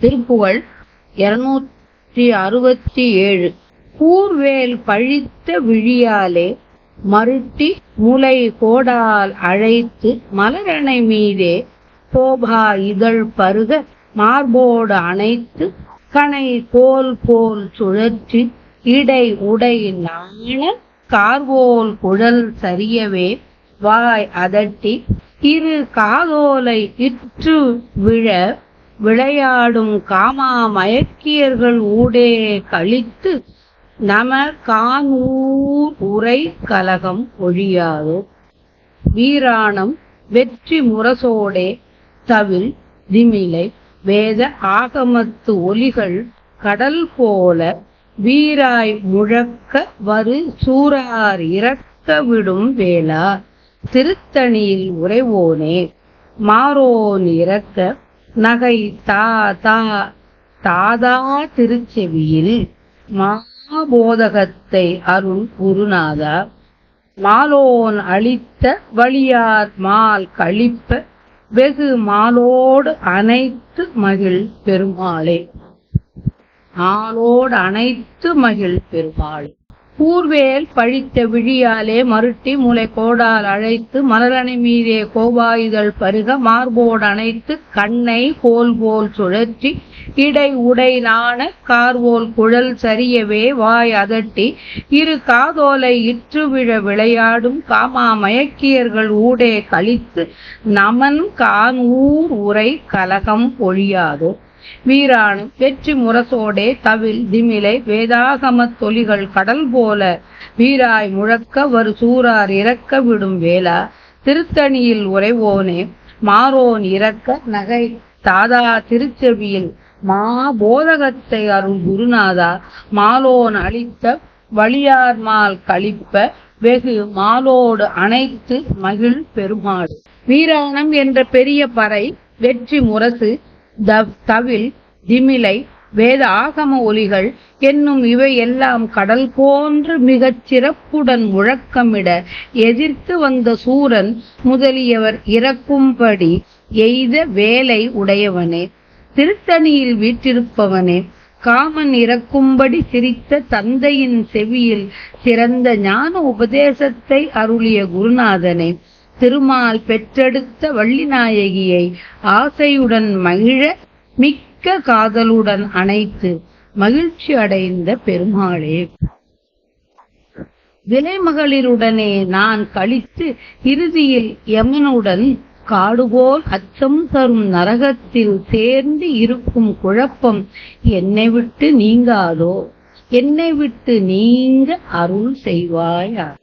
திருப்புகழ் 267. கூர்வேல் பழித்த விழியாலே மருட்டி முலை கோடால் அழைத்து மலரணை மீதே கோபா இதழ் பருக மார்போடு அணைத்து கணை கோல் போல் சுழற்றி இடை உடை நாண கார்போல் குழல் சரியவே வாய் அதட்டி இரு காதோலை இற்று விழ விளையாடும் காமா மயக்கியர்கள் ஊடே கழித்து நம கானூர் உரை கலகம் ஒழியாதோ. வீராணம் வெற்றி முரசோடே தவில் திமிலை வேத ஆகமத்து ஒலிகள் கடல் போல வீராய் முழக்க வரு சூரார் இறக்க விடும் வேளா. திருத்தணியில் உறைவோனே மாரோன் இறக்க நகை தாதா திருச்செவியில் மாபோதகத்தை அருள் குருநாதா. மாலோன் அளித்த வழியார் மால் கழிப்ப வெகு மாலோடு அனைத்து மகிழ் பெருமாளே. ஆளோடு அனைத்து மகிழ் பெருமாளே. கூர்வேல் பழித்த விழியாலே மருட்டி முலை கோடால் அழைத்து மலரணை மீதே கோபாயுதழ் பருக மார்போடு அணைத்து கண்ணை கோல் போல் சுழற்றி இடை உடை நாண கார்வோல் குழல் சரியவே வாய் அதட்டி இரு காதோலை இற்று விழ விளையாடும் காமா மயக்கியர்கள் ஊடே கழித்து நமன் கானூர் உரை கலகம் ஒழியாதோ. வீராணம் வெற்றி முரசோடே தவில் திமிலை வேதாகமத் தொலிகள் கடல் போல வீராய் முழக்க வரு சூரார் இறக்க விடும் வேளா. திருத்தணியில் உறைவோனே மாரோன் இறக்க நகை தாதா திருச்செவியில் மாபோதகத்தை அருள் குருநாதா. மாலோன் அளித்த வழியார் மால் கழிப்ப வெகு மாலோடு அனைத்து மகிழ் பெருமாள். வீராணம் என்ற பெரிய பறை, வெற்றி முரசு, தவில் திமிலை வேத ஆகம ஒலிகள் என்னும் இவை எல்லாம் கடல் போன்று மிகச் சிறப்புடன் முழக்கமிட எதிர்த்து வந்த சூரன் முதலியவர் இறக்கும்படி எய்த வேலை உடையவனே. திருத்தணியில் வீற்றிருப்பவனே, காமன் இறக்கும்படி சிரித்த தந்தையின் செவியில் சிறந்த ஞான உபதேசத்தை அருளிய குருநாதனே. திருமால் பெற்றெடுத்த வள்ளிநாயகியை ஆசையுடன் மகிழ மிக்க காதலுடன் அணைத்து மகிழ்ச்சி அடைந்த பெருமாளே. விலைமகளிருடனே நான் கழித்து இறுதியில் யமனுடன் காடுபோல் அச்சம் தரும் நரகத்தில் சேர்ந்து இருக்கும் குழப்பம் என்னை விட்டு நீங்காதோ. என்னை விட்டு நீங்க அருள் செய்வாயாக.